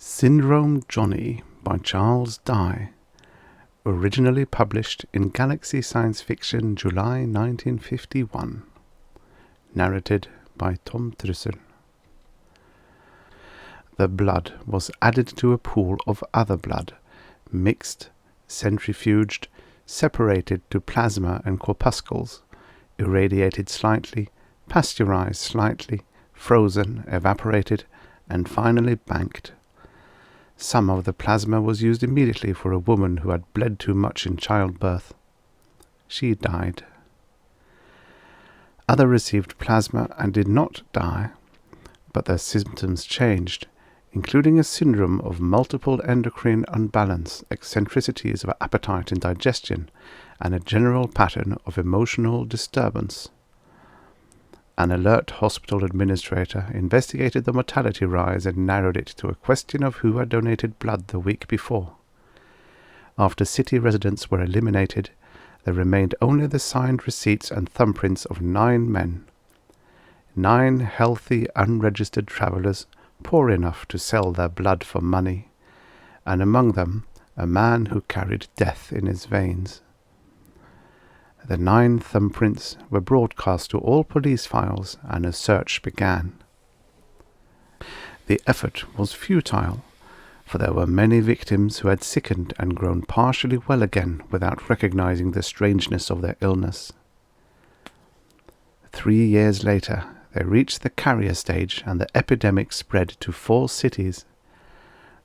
Syndrome Johnny by Charles Dye. Originally published in Galaxy Science Fiction, July 1951. Narrated by Tom Trussel. The blood was added to a pool of other blood, mixed, centrifuged, separated to plasma and corpuscles, irradiated slightly, pasteurized slightly, frozen, evaporated, and finally banked. Some of the plasma was used immediately for a woman who had bled too much in childbirth. She died. Others received plasma and did not die, but their symptoms changed, including a syndrome of multiple endocrine unbalance, eccentricities of appetite and digestion, and a general pattern of emotional disturbance. An alert hospital administrator investigated the mortality rise and narrowed it to a question of who had donated blood the week before. After city residents were eliminated, there remained only the signed receipts and thumbprints of 9 men. 9 healthy, unregistered travellers, poor enough to sell their blood for money, and among them a man who carried death in his veins. The 9 thumbprints were broadcast to all police files, and a search began. The effort was futile, for there were many victims who had sickened and grown partially well again without recognizing the strangeness of their illness. 3 years later, they reached the carrier stage, and the epidemic spread to 4 cities.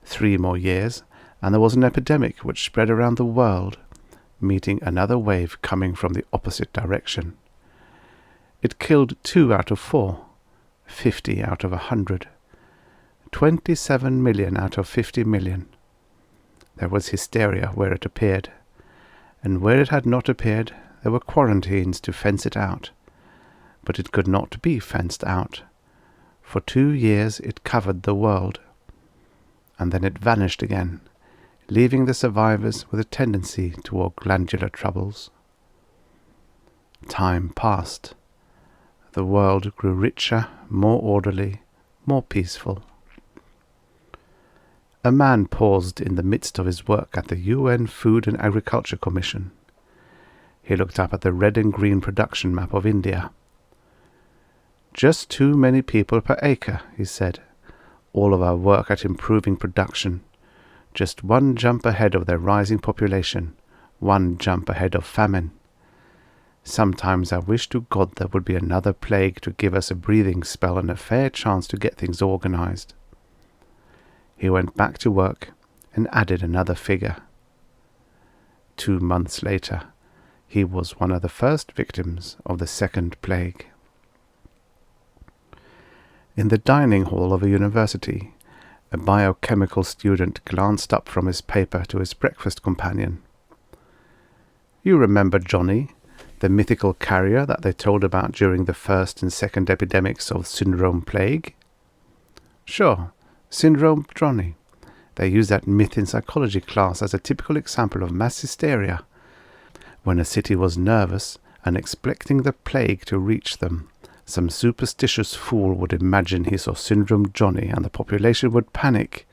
3 more years, and there was an epidemic which spread around the world, meeting another wave coming from the opposite direction. It killed 2 out of 4, 50 out of 100, 27 million out of 50 million. There was hysteria where it appeared, and where it had not appeared there were quarantines to fence it out. But it could not be fenced out. For 2 years it covered the world, and then it vanished again, leaving the survivors with a tendency toward glandular troubles. Time passed. The world grew richer, more orderly, more peaceful. A man paused in the midst of his work at the UN Food and Agriculture Commission. He looked up at the red and green production map of India. "Just too many people per acre," he said. "All of our work at improving production. Just 1 jump ahead of their rising population, 1 jump ahead of famine. Sometimes I wish to God there would be another plague to give us a breathing spell and a fair chance to get things organized." He went back to work and added another figure. 2 months later, he was one of the first victims of the second plague. In the dining hall of a university, a biochemical student glanced up from his paper to his breakfast companion. "You remember Johnny, the mythical carrier that they told about during the first and second epidemics of syndrome plague?" "Sure, Syndrome Johnny. They use that myth in psychology class as a typical example of mass hysteria. When a city was nervous and expecting the plague to reach them, some superstitious fool would imagine he saw Syndrome Johnny and the population would panic.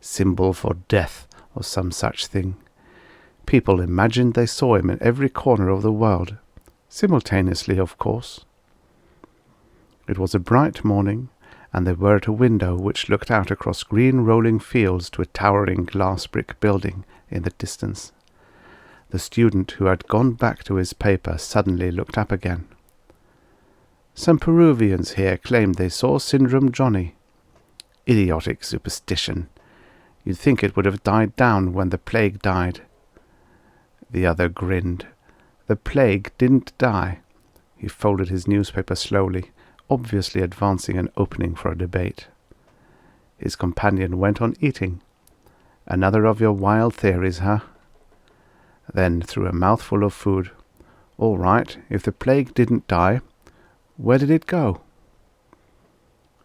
Symbol for death or some such thing. People imagined they saw him in every corner of the world, simultaneously, of course. It was a bright morning, and they were at a window which looked out across green rolling fields to a towering glass brick building in the distance. The student who had gone back to his paper suddenly looked up again. "Some Peruvians here claimed they saw Syndrome Johnny." "Idiotic superstition. You'd think it would have died down when the plague died." The other grinned. "The plague didn't die." He folded his newspaper slowly, obviously advancing an opening for a debate. His companion went on eating. "Another of your wild theories, huh?" Then, through a mouthful of food, "All right, if the plague didn't die, where did it go?"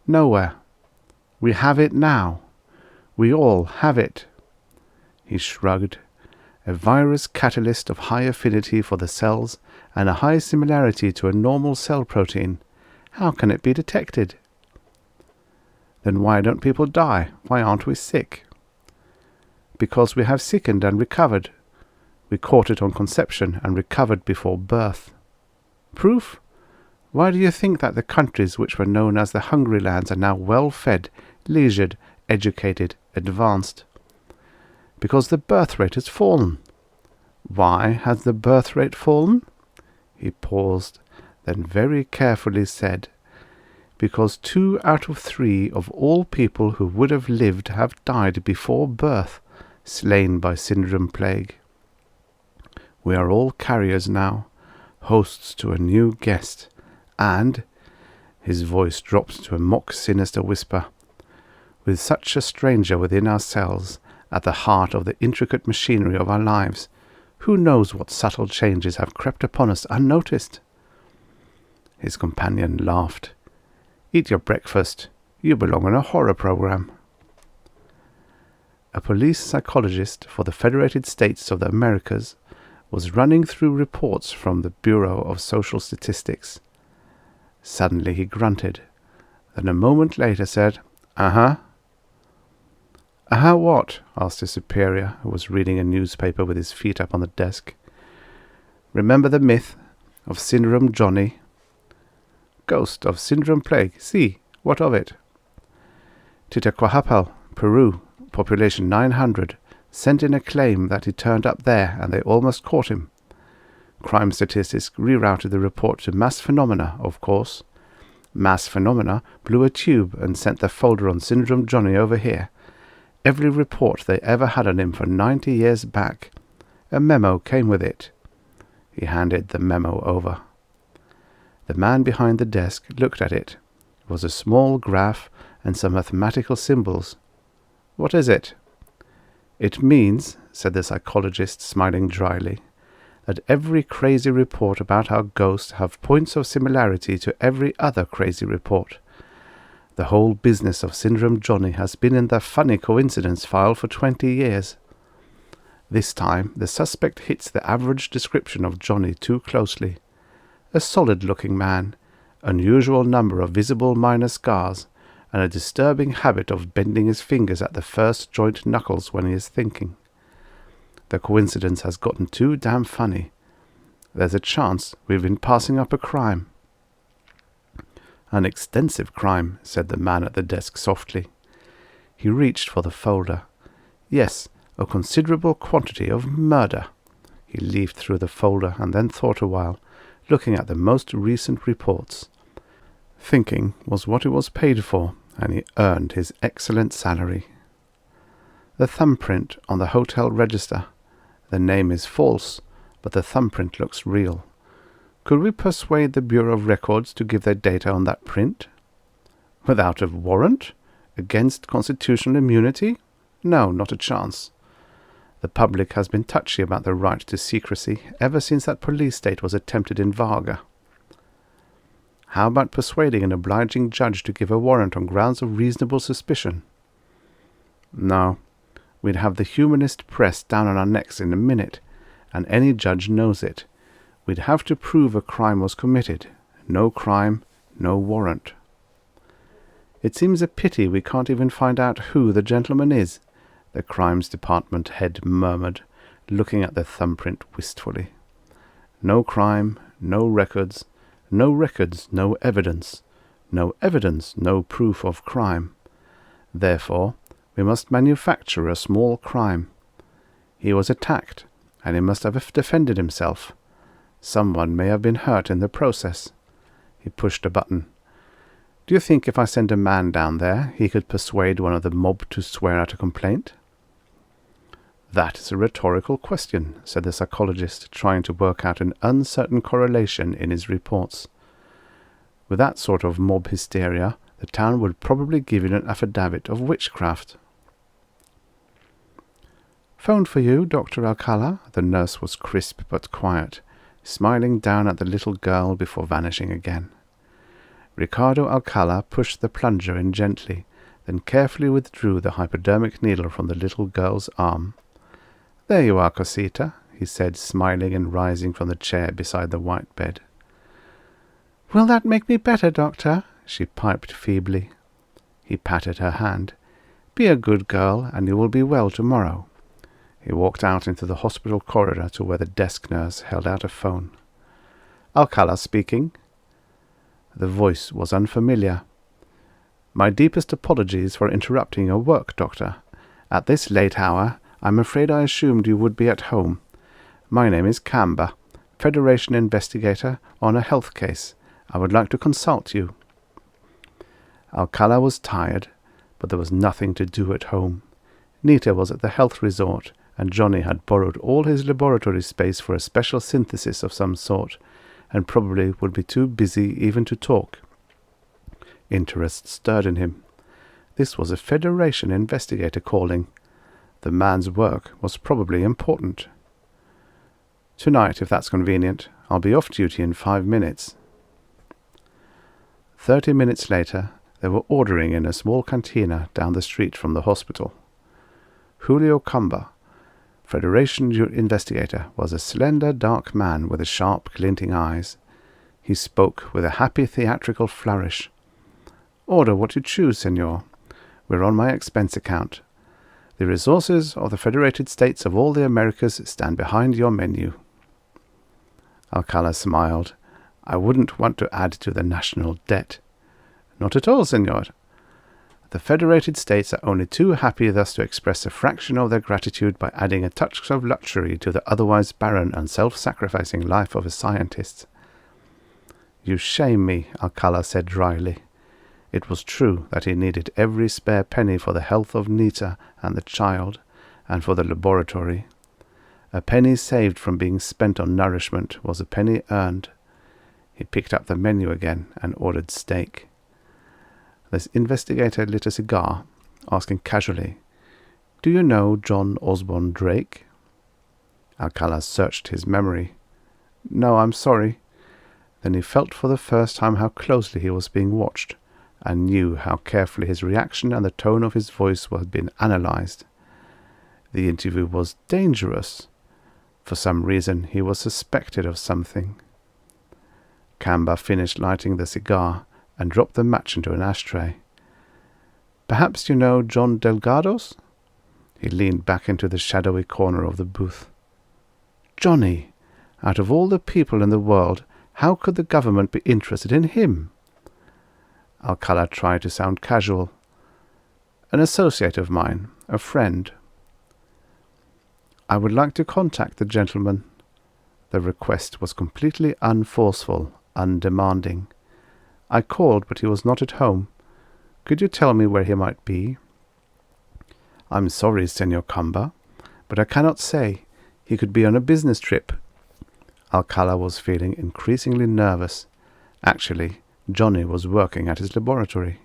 "Nowhere. We have it now. We all have it." He shrugged. "A virus catalyst of high affinity for the cells and a high similarity to a normal cell protein. How can it be detected?" Then why don't people die? Why aren't we sick? Because we have sickened and recovered. We caught it on conception and recovered before birth. Proof? Why do you think that the countries which were known as the hungry lands are now well-fed, leisured, educated, advanced? Because the birth rate has fallen. Why has the birth rate fallen? He paused, then very carefully said, because 2 out of 3 of all people who would have lived have died before birth, slain by syndrome plague. We are all carriers now, hosts to a new guest, and, his voice dropped to a mock-sinister whisper, with such a stranger within ourselves, at the heart of the intricate machinery of our lives, who knows what subtle changes have crept upon us unnoticed? His companion laughed. Eat your breakfast. You belong on a horror program. A police psychologist for the Federated States of the Americas was running through reports from the Bureau of Social Statistics. Suddenly he grunted, then a moment later said, "Uh-huh." "Uh-huh what?" asked his superior, who was reading a newspaper with his feet up on the desk. "Remember the myth of Syndrome Johnny?" "Ghost of Syndrome Plague. See, what of it?" "Titicahuapan, Peru, population 900, sent in a claim that he turned up there and they almost caught him. Crime statistics rerouted the report to mass phenomena, of course. Mass phenomena blew a tube and sent the folder on Syndrome Johnny over here. Every report they ever had on him for 90 years back. A memo came with it." He handed the memo over. The man behind the desk looked at it. It was a small graph and some mathematical symbols. "What is it?" "It means," said the psychologist, smiling dryly, "that every crazy report about our ghosts have points of similarity to every other crazy report. The whole business of Syndrome Johnny has been in the funny coincidence file for 20 years. This time the suspect hits the average description of Johnny too closely. A solid-looking man, unusual number of visible minor scars, and a disturbing habit of bending his fingers at the first joint knuckles when he is thinking. The coincidence has gotten too damn funny. There's a chance we've been passing up a crime." "An extensive crime," said the man at the desk softly. He reached for the folder. "Yes, a considerable quantity of murder." He leafed through the folder and then thought a while, looking at the most recent reports. Thinking was what he was paid for, and he earned his excellent salary. The thumbprint on the hotel register. The name is false, but the thumbprint looks real. Could we persuade the Bureau of Records to give their data on that print? Without a warrant? Against constitutional immunity? No, not a chance. The public has been touchy about the right to secrecy ever since that police state was attempted in Varga. How about persuading an obliging judge to give a warrant on grounds of reasonable suspicion? No, we'd have the humanist press down on our necks in a minute, and any judge knows it. We'd have to prove a crime was committed. No crime, no warrant. It seems a pity we can't even find out who the gentleman is, the Crimes Department head murmured, looking at the thumbprint wistfully. No crime, no records, no evidence. No evidence, no proof of crime. Therefore, we must manufacture a small crime. He was attacked, and he must have defended himself. Someone may have been hurt in the process. He pushed a button. Do you think if I send a man down there, he could persuade one of the mob to swear out a complaint? That is a rhetorical question, said the psychologist, trying to work out an uncertain correlation in his reports. With that sort of mob hysteria, the town would probably give you an affidavit of witchcraft. "Phoned for you, Dr. Alcala." The nurse was crisp but quiet, smiling down at the little girl before vanishing again. Ricardo Alcala pushed the plunger in gently, then carefully withdrew the hypodermic needle from the little girl's arm. "There you are, Cosita," he said, smiling and rising from the chair beside the white bed. "Will that make me better, Doctor?" she piped feebly. He patted her hand. "Be a good girl, and you will be well tomorrow." He walked out into the hospital corridor to where the desk nurse held out a phone. "Alcala speaking." The voice was unfamiliar. "My deepest apologies for interrupting your work, Doctor. At this late hour, I'm afraid I assumed you would be at home. My name is Camber, Federation investigator on a health case. I would like to consult you." Alcala was tired, but there was nothing to do at home. Nita was at the health resort, and Johnny had borrowed all his laboratory space for a special synthesis of some sort, and probably would be too busy even to talk. Interest stirred in him. This was a Federation investigator calling. The man's work was probably important. "Tonight, if that's convenient. I'll be off duty in 5 minutes. 30 minutes later, they were ordering in a small cantina down the street from the hospital. Julio Camber, Federation investigator, was a slender, dark man with sharp, glinting eyes. He spoke with a happy theatrical flourish. "Order what you choose, senor. We're on my expense account. The resources of the Federated States of all the Americas stand behind your menu." Alcala smiled. "I wouldn't want to add to the national debt." "Not at all, senor. The Federated States are only too happy thus to express a fraction of their gratitude by adding a touch of luxury to the otherwise barren and self-sacrificing life of a scientist." "You shame me," Alcala said dryly. It was true that he needed every spare penny for the health of Nita and the child, and for the laboratory. A penny saved from being spent on nourishment was a penny earned. He picked up the menu again and ordered steak. The investigator lit a cigar, asking casually, "Do you know John Osborne Drake?" Alcala searched his memory. "No, I'm sorry." Then he felt for the first time how closely he was being watched, and knew how carefully his reaction and the tone of his voice had been analyzed. The interview was dangerous. For some reason he was suspected of something. Camber finished lighting the cigar and dropped the match into an ashtray. "Perhaps you know John Delgados?" He leaned back into the shadowy corner of the booth. "Johnny! Out of all the people in the world, how could the government be interested in him?" Alcala tried to sound casual. "An associate of mine, a friend." "I would like to contact the gentleman." The request was completely unforceful, undemanding. "I called, but he was not at home. Could you tell me where he might be?" "I'm sorry, Senor Camber, but I cannot say. He could be on a business trip." Alcala was feeling increasingly nervous. Actually, Johnny was working at his laboratory.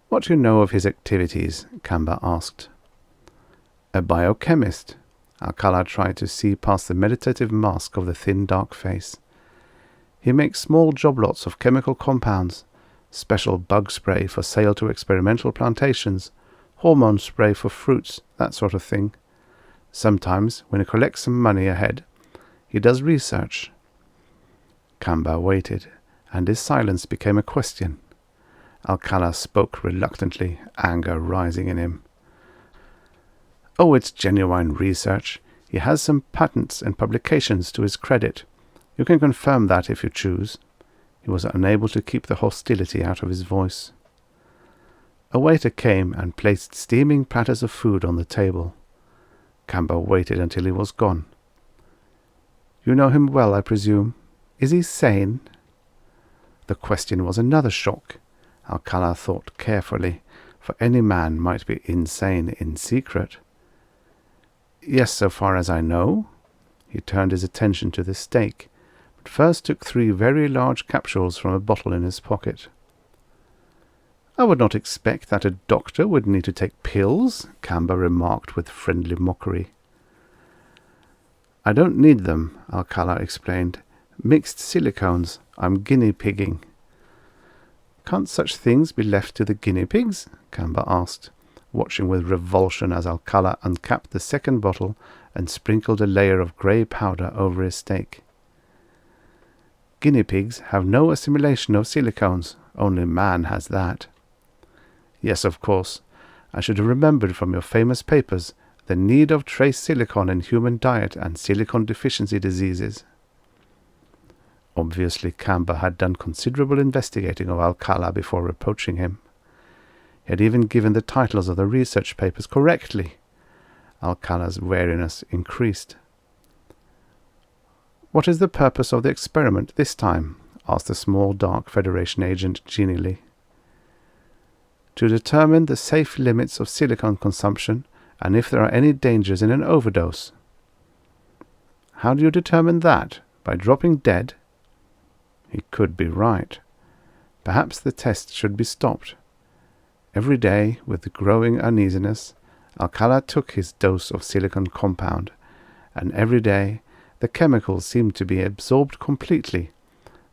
"What do you know of his activities?" Camber asked. "A biochemist." Alcala tried to see past the meditative mask of the thin, dark face. "He makes small job lots of chemical compounds, special bug spray for sale to experimental plantations, hormone spray for fruits, that sort of thing. Sometimes, when he collects some money ahead, he does research." Camber waited, and his silence became a question. Alcala spoke reluctantly, anger rising in him. "Oh, it's genuine research. He has some patents and publications to his credit. You can confirm that if you choose." He was unable to keep the hostility out of his voice. A waiter came and placed steaming platters of food on the table. Camber waited until he was gone. "You know him well, I presume. Is he sane?" The question was another shock. Alcala thought carefully, for any man might be insane in secret. "Yes, so far as I know." He turned his attention to the steak, but first took 3 very large capsules from a bottle in his pocket. "I would not expect that a doctor would need to take pills," Camber remarked with friendly mockery. "I don't need them," Alcala explained. "Mixed silicones. I'm guinea pigging." "Can't such things be left to the guinea pigs?" Camber asked, watching with revulsion as Alcala uncapped the second bottle and sprinkled a layer of grey powder over his steak. "Guinea pigs have no assimilation of silicones. Only man has that." Yes, of course. I should have remembered from your famous papers the need of trace silicon in human diet and silicon deficiency diseases. Obviously, Camber had done considerable investigating of Alcala before approaching him. He had even given the titles of the research papers correctly. Alcala's wariness increased. "What is the purpose of the experiment this time?" asked the small, dark Federation agent genially. "To determine the safe limits of silicon consumption and if there are any dangers in an overdose." "How do you determine that? By dropping dead?" He could be right. Perhaps the test should be stopped. Every day, with growing uneasiness, Alcala took his dose of silicon compound, and every day the chemicals seemed to be absorbed completely,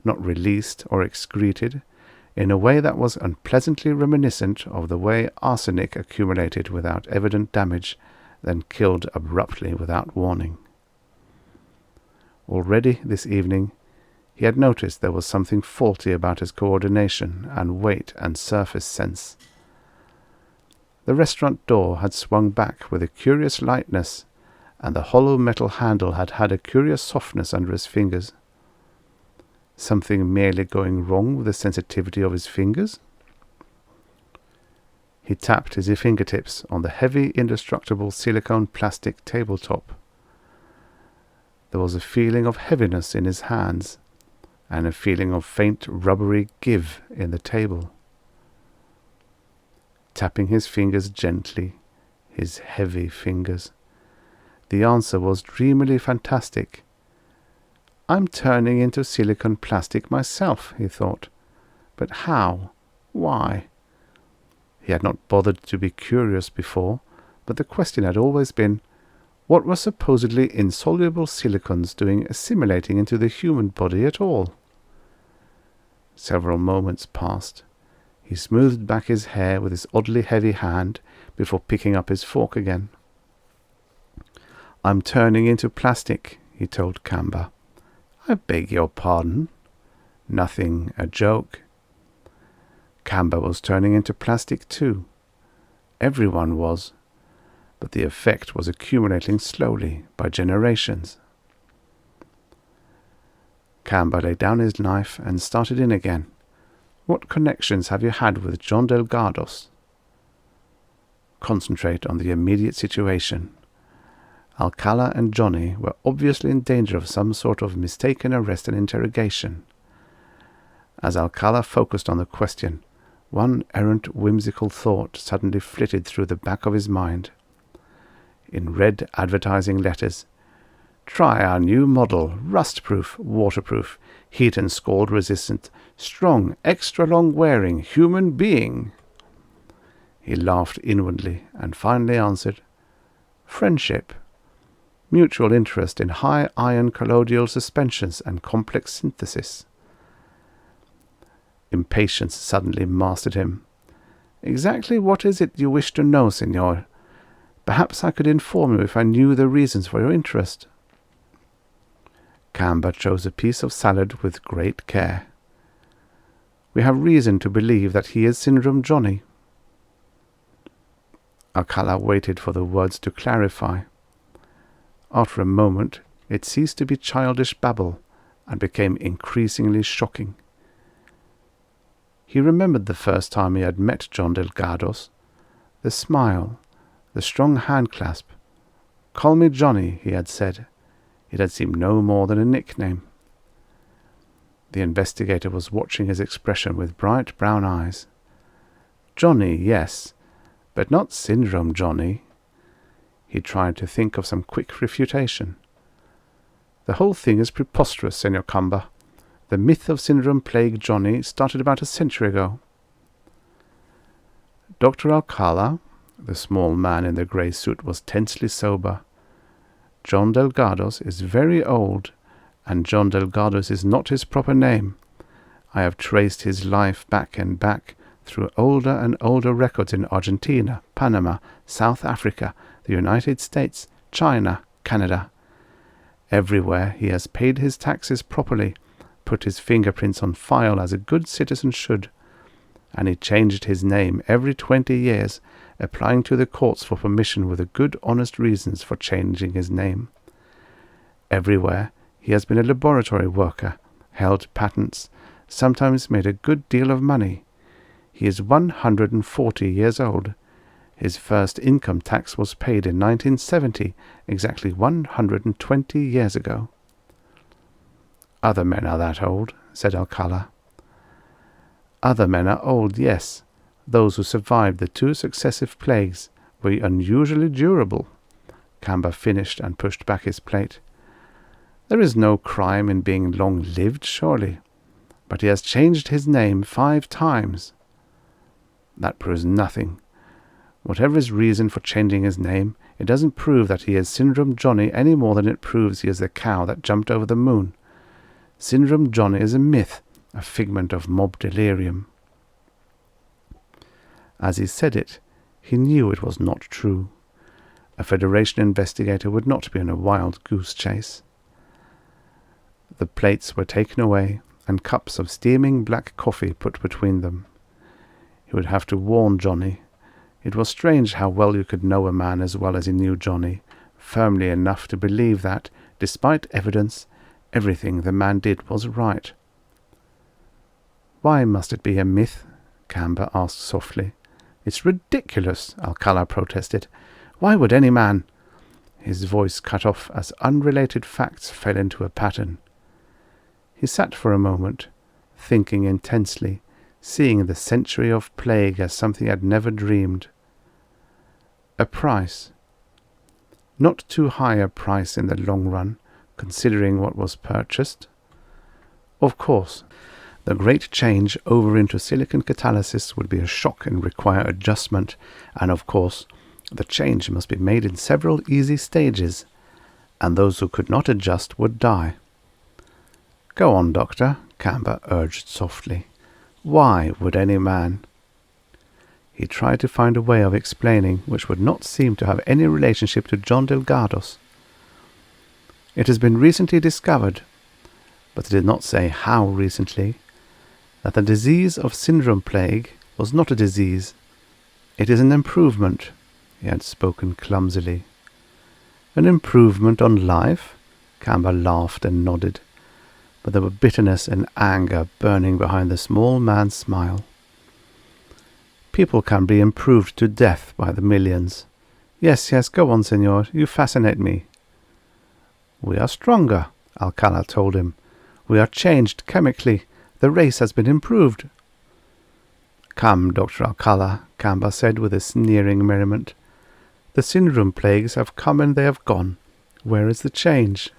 not released or excreted, in a way that was unpleasantly reminiscent of the way arsenic accumulated without evident damage, then killed abruptly without warning. Already this evening he had noticed there was something faulty about his coordination and weight and surface sense. The restaurant door had swung back with a curious lightness, and the hollow metal handle had had a curious softness under his fingers. Something merely going wrong with the sensitivity of his fingers? He tapped his fingertips on the heavy, indestructible silicone plastic tabletop. There was a feeling of heaviness in his hands, and a feeling of faint rubbery give in the table. Tapping his fingers gently, his heavy fingers, the answer was dreamily fantastic. "I'm turning into silicon plastic myself," he thought. "But how? Why?" He had not bothered to be curious before, but the question had always been, what were supposedly insoluble silicons doing assimilating into the human body at all? Several moments passed. He smoothed back his hair with his oddly heavy hand before picking up his fork again. "I'm turning into plastic," he told Camber. "I beg your pardon?" "Nothing, a joke." Camber was turning into plastic too. Everyone was, but the effect was accumulating slowly by generations. Camber laid down his knife and started in again. "What connections have you had with John Delgados?" Concentrate on the immediate situation. Alcala and Johnny were obviously in danger of some sort of mistaken arrest and interrogation. As Alcala focused on the question, one errant whimsical thought suddenly flitted through the back of his mind. In red advertising letters, "Try our new model, rust-proof, waterproof, heat and scald resistant, strong, extra long wearing, human being." He laughed inwardly and finally answered, "Friendship. Mutual interest in high iron colloidal suspensions and complex synthesis." Impatience suddenly mastered him. "Exactly what is it you wish to know, Signor? Perhaps I could inform you if I knew the reasons for your interest." Camber chose a piece of salad with great care. "We have reason to believe that he is Syndrome Johnny." Alcala waited for the words to clarify. After a moment, it ceased to be childish babble and became increasingly shocking. He remembered the first time he had met John Delgados. The smile, the strong hand-clasp. "Call me Johnny," he had said. It had seemed no more than a nickname. The investigator was watching his expression with bright brown eyes. "Johnny, yes, but not Syndrome Johnny." He tried to think of some quick refutation. "The whole thing is preposterous, Senor Camber. The myth of Syndrome Plague Johnny started about a century ago." Dr. Alcala, the small man in the grey suit, was tensely sober. "John Delgados is very old, and John Delgados is not his proper name. I have traced his life back and back through older and older records in Argentina, Panama, South Africa, the United States, China, Canada. Everywhere he has paid his taxes properly, put his fingerprints on file as a good citizen should, and he changed his name every 20 years, applying to the courts for permission with good honest reasons for changing his name. Everywhere he has been a laboratory worker, held patents, sometimes made a good deal of money. He is 140 years old. His first income tax was paid in 1970, exactly 120 years ago. Other men are that old, said Alcala. Other men are old, yes. Those who survived the 2 successive plagues were unusually durable. Camber finished and pushed back his plate. There is no crime in being long-lived, surely. But he has changed his name 5 times. That proves nothing. Whatever his reason for changing his name, it doesn't prove that he is Syndrome Johnny any more than it proves he is the cow that jumped over the moon. Syndrome Johnny is a myth, a figment of mob delirium. As he said it, he knew it was not true. A Federation investigator would not be on a wild goose chase. The plates were taken away, and cups of steaming black coffee put between them. He would have to warn Johnny. It was strange how well you could know a man as well as he knew Johnny, firmly enough to believe that, despite evidence, everything the man did was right. "Why must it be a myth?" Camber asked softly. "It's ridiculous," Alcala protested. "Why would any man—" His voice cut off as unrelated facts fell into a pattern. He sat for a moment, thinking intensely, seeing the century of plague as something he had never dreamed. A price. Not too high a price in the long run, considering what was purchased. Of course, the great change over into silicon catalysis would be a shock and require adjustment, and of course, the change must be made in several easy stages, and those who could not adjust would die. "Go on, Doctor," Camber urged softly. "Why would any man—" He tried to find a way of explaining which would not seem to have any relationship to John Delgados. "It has been recently discovered," but it did not say how recently, "that the disease of syndrome plague was not a disease. It is an improvement," he had spoken clumsily. "An improvement on life?" Camber laughed and nodded, but there were bitterness and anger burning behind the small man's smile. "People can be improved to death by the millions. Yes, go on, senor, you fascinate me." "We are stronger," Alcala told him. "We are changed chemically. The race has been improved." "Come, Dr. Alcala," Camber said with a sneering merriment. "The syndrome plagues have come and they have gone. Where is the change?"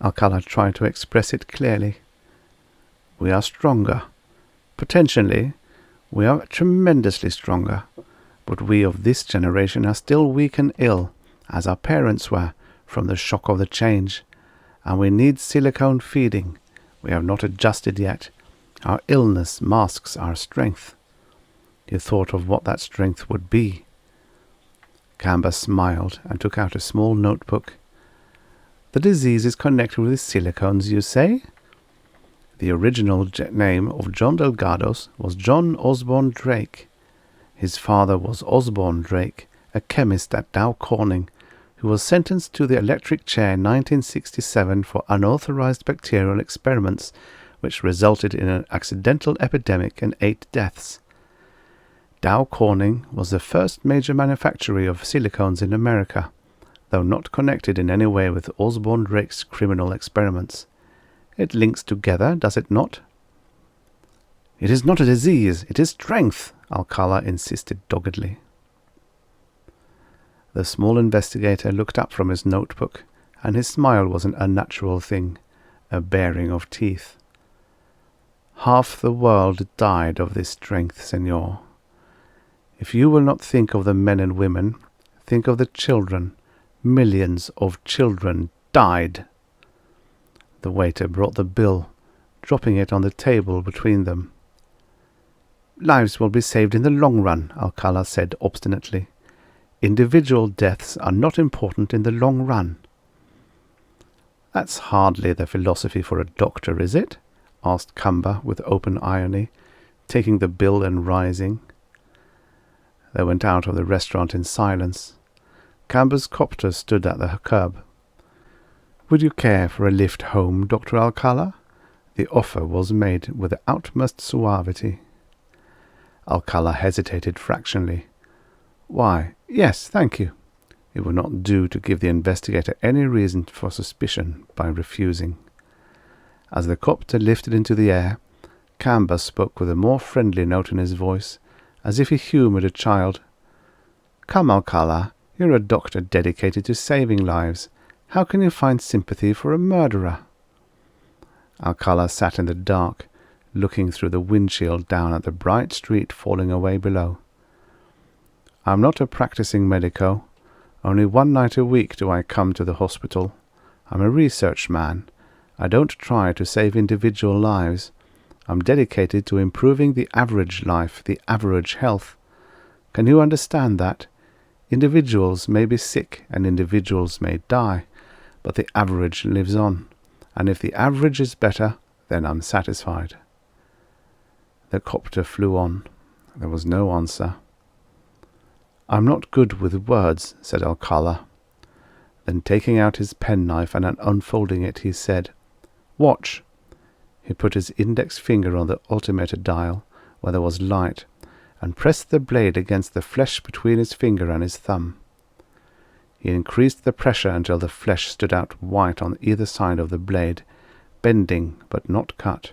Alcala tried to express it clearly. "We are stronger. Potentially, we are tremendously stronger. But we of this generation are still weak and ill, as our parents were, from the shock of the change. And we need silicone feeding. We have not adjusted yet. Our illness masks our strength." He thought of what that strength would be. Camber smiled and took out a small notebook. "The disease is connected with silicones, you say?" The original name of John Delgados was John Osborne Drake. His father was Osborne Drake, a chemist at Dow Corning, who was sentenced to the electric chair in 1967 for unauthorized bacterial experiments, which resulted in an accidental epidemic and 8 deaths. Dow Corning was the first major manufacturer of silicones in America, though not connected in any way with Osborne Drake's criminal experiments. It links together, does it not? "It is not a disease, it is strength," Alcala insisted doggedly. The small investigator looked up from his notebook, and his smile was an unnatural thing, a baring of teeth. "Half the world died of this strength, senor. If you will not think of the men and women, think of the children. Millions of children died." The waiter brought the bill, dropping it on the table between them. "Lives will be saved in the long run," Alcala said obstinately. "Individual deaths are not important in the long run." "That's hardly the philosophy for a doctor, is it?" asked Camber with open irony. taking the bill and rising. They went out of the restaurant in silence. Camber's copter stood at the curb. "Would you care for a lift home, Dr. Alcala?" The offer was made with the utmost suavity. Alcala hesitated fractionally. "Why, yes, thank you." It would not do to give the investigator any reason for suspicion by refusing. As the copter lifted into the air, Camber spoke with a more friendly note in his voice, as if he humoured a child. "Come, Alcala, you're a doctor dedicated to saving lives. How can you find sympathy for a murderer?" Alcala sat in the dark, looking through the windshield down at the bright street falling away below. "I'm not a practicing medico. Only one night a week do I come to the hospital. I'm a research man. I don't try to save individual lives. I'm dedicated to improving the average life, the average health. Can you understand that? Individuals may be sick and individuals may die, but the average lives on. And if the average is better, then I'm satisfied." The copter flew on. There was no answer. "I'm not good with words," said Alcala. Then taking out his penknife and unfolding it, he said, "Watch." He put his index finger on the altimeter dial, where there was light, and pressed the blade against the flesh between his finger and his thumb. He increased the pressure until the flesh stood out white on either side of the blade, bending but not cut.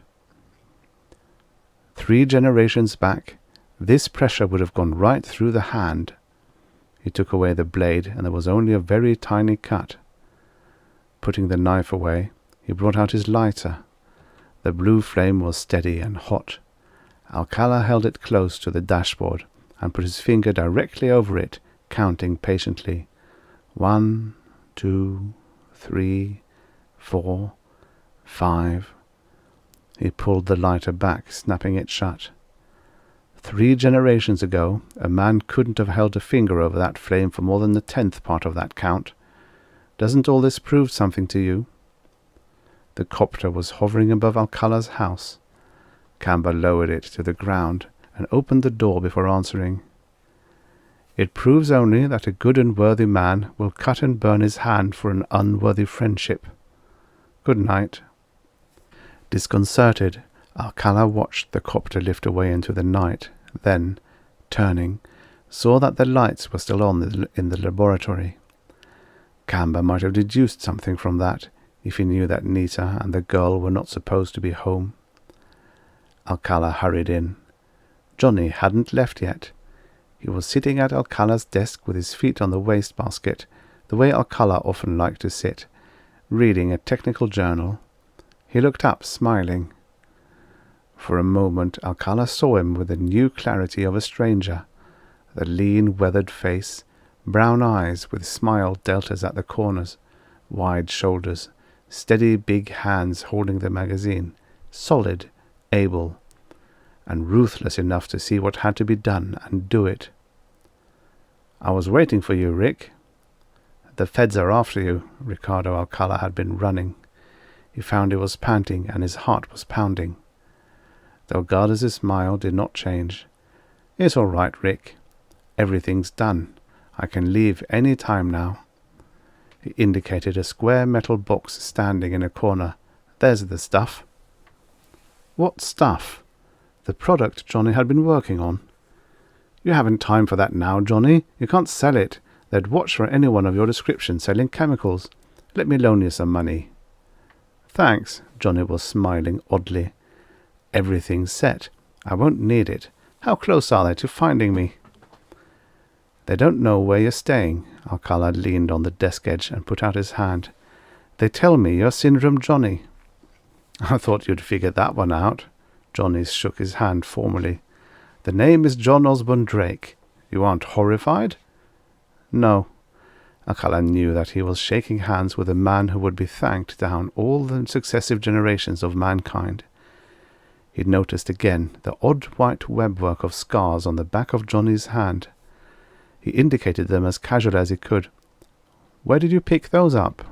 3 generations back, this pressure would have gone right through the hand. He took away the blade, and there was only a very tiny cut. Putting the knife away, he brought out his lighter. The blue flame was steady and hot. Alcala held it close to the dashboard and put his finger directly over it, counting patiently. 1, 2, 3, 4, 5. He pulled the lighter back, snapping it shut. 3 generations ago, a man couldn't have held a finger over that flame for more than the 10th part of that count. Doesn't all this prove something to you? The copter was hovering above Alcala's house. Camber lowered it to the ground and opened the door before answering. "It proves only that a good and worthy man will cut and burn his hand for an unworthy friendship. Good night." Disconcerted, Alcala watched the copter lift away into the night, then, turning, saw that the lights were still on in the laboratory. Camber might have deduced something from that, if he knew that Nita and the girl were not supposed to be home. Alcala hurried in. Johnny hadn't left yet. He was sitting at Alcala's desk with his feet on the wastebasket, the way Alcala often liked to sit, reading a technical journal. He looked up, smiling. For a moment Alcala saw him with the new clarity of a stranger, the lean, weathered face, brown eyes with smile deltas at the corners, wide shoulders, steady big hands holding the magazine, solid, able, and ruthless enough to see what had to be done and do it. "I was waiting for you, Rick." "The feds are after you." Ricardo Alcala had been running. He found he was panting and his heart was pounding. Delgado's smile did not change. "It's all right, Rick. Everything's done. I can leave any time now." He indicated a square metal box standing in a corner. "There's the stuff." "What stuff?" "The product Johnny had been working on." "You haven't time for that now, Johnny. You can't sell it. They'd watch for anyone of your description selling chemicals. Let me loan you some money." "Thanks." Johnny was smiling oddly. "Everything's set. I won't need it. How close are they to finding me?" "They don't know where you're staying." Alcala leaned on the desk edge and put out his hand. "They tell me you're Syndrome Johnny." "I thought you'd figured that one out." Johnny shook his hand formally. "The name is John Osborne Drake. You aren't horrified?" "No." Alcala knew that he was shaking hands with a man who would be thanked down all the successive generations of mankind. He noticed again the odd white webwork of scars on the back of Johnny's hand. He indicated them as casually as he could. "Where did you pick those up?"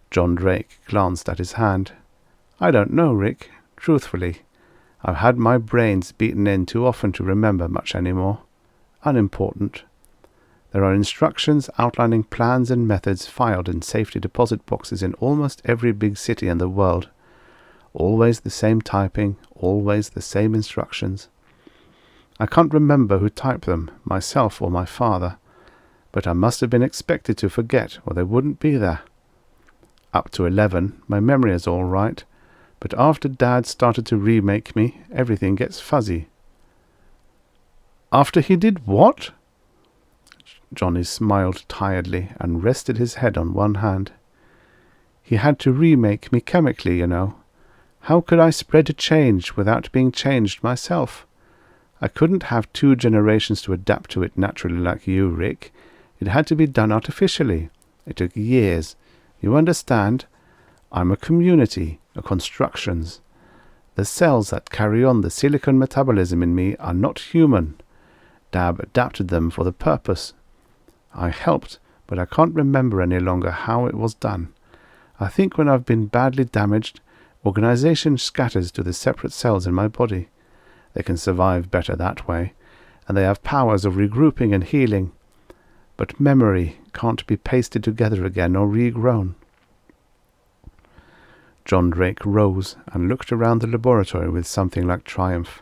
John Drake glanced at his hand. "I don't know, Rick. Truthfully, I've had my brains beaten in too often to remember much anymore. Unimportant. There are instructions outlining plans and methods filed in safety deposit boxes in almost every big city in the world. Always the same typing, always the same instructions. I can't remember who typed them, myself or my father, but I must have been expected to forget or they wouldn't be there. Up to 11, my memory is all right, but after Dad started to remake me, everything gets fuzzy. After he did what? Johnny smiled tiredly and rested his head on one hand. He had to remake me chemically, you know. How could I spread a change without being changed myself? I couldn't have 2 generations to adapt to it naturally like you, Rick. It had to be done artificially. It took years. You understand? I'm a community, a constructions. The cells that carry on the silicon metabolism in me are not human. Dad adapted them for the purpose. I helped, but I can't remember any longer how it was done. I think when I've been badly damaged, organization scatters to the separate cells in my body. They can survive better that way, and they have powers of regrouping and healing. But memory can't be pasted together again or regrown. John Drake rose and looked around the laboratory with something like triumph.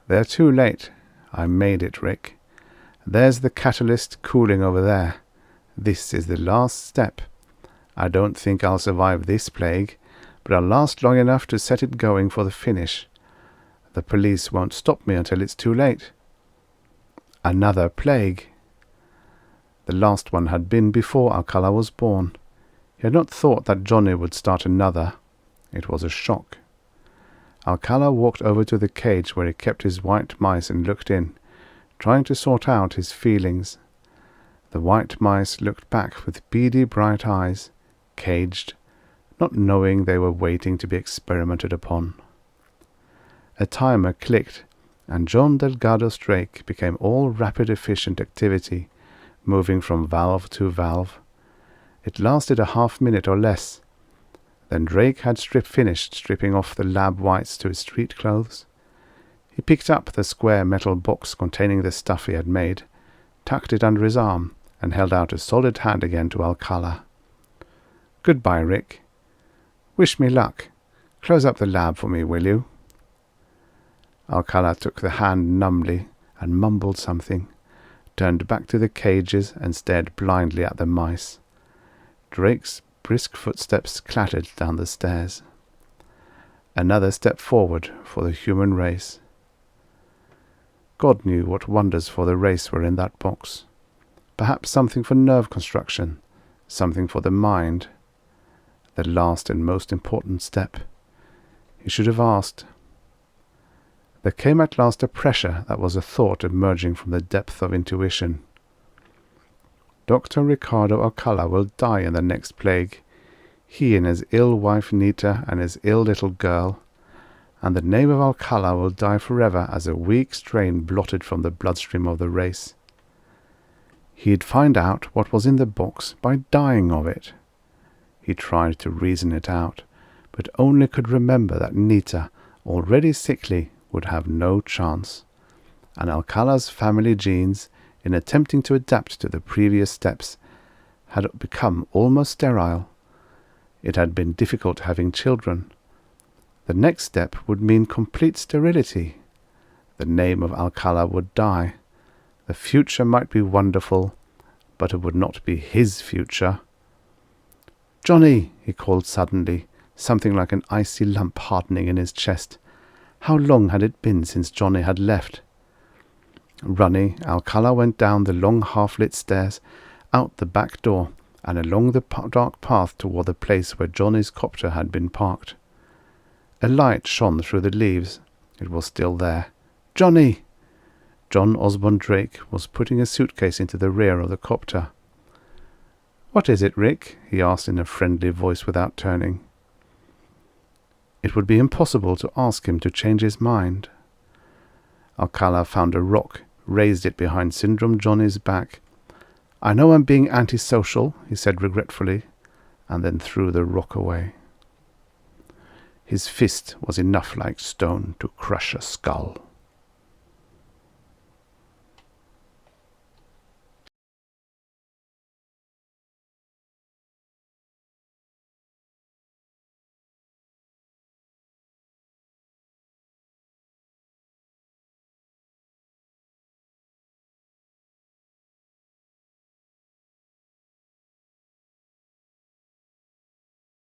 They're too late. I made it, Rick. There's the catalyst cooling over there. This is the last step. I don't think I'll survive this plague, but I'll last long enough to set it going for the finish. The police won't stop me until it's too late. Another plague. The last one had been before Alcala was born. He had not thought that Johnny would start another. It was a shock. Alcala walked over to the cage where he kept his white mice and looked in, trying to sort out his feelings. The white mice looked back with beady bright eyes, caged, not knowing they were waiting to be experimented upon. A timer clicked, and John Delgado's Drake became all rapid efficient activity, moving from valve to valve. It lasted a half-minute or less. Then Drake had finished stripping off the lab whites to his street clothes. He picked up the square metal box containing the stuff he had made, tucked it under his arm, and held out a solid hand again to Alcala. "Goodbye, Rick. Wish me luck. Close up the lab for me, will you?" Alcala took the hand numbly and mumbled something, turned back to the cages and stared blindly at the mice. Drake's brisk footsteps clattered down the stairs. Another step forward for the human race. God knew what wonders for the race were in that box. Perhaps something for nerve construction, something for the mind. The last and most important step. He should have asked. There came at last a pressure that was a thought emerging from the depth of intuition. Dr. Ricardo Alcala will die in the next plague, he and his ill wife Nita and his ill little girl, and the name of Alcala will die forever as a weak strain blotted from the bloodstream of the race. He'd find out what was in the box by dying of it. He tried to reason it out, but only could remember that Nita, already sickly, would have no chance, and Alcala's family genes, in attempting to adapt to the previous steps, had become almost sterile. It had been difficult having children. The next step would mean complete sterility. The name of Alcala would die. The future might be wonderful, but it would not be his future. "Johnny," he called suddenly, something like an icy lump hardening in his chest. How long had it been since Johnny had left? Running, Alcala went down the long half-lit stairs, out the back door, and along the dark path toward the place where Johnny's copter had been parked. A light shone through the leaves. It was still there. "Johnny!" John Osborne Drake was putting a suitcase into the rear of the copter. "What is it, Rick?" he asked in a friendly voice without turning. It would be impossible to ask him to change his mind. Alcala found a rock, raised it behind Syndrome Johnny's back. "I know I'm being antisocial," he said regretfully, and then threw the rock away. His fist was enough like stone to crush a skull.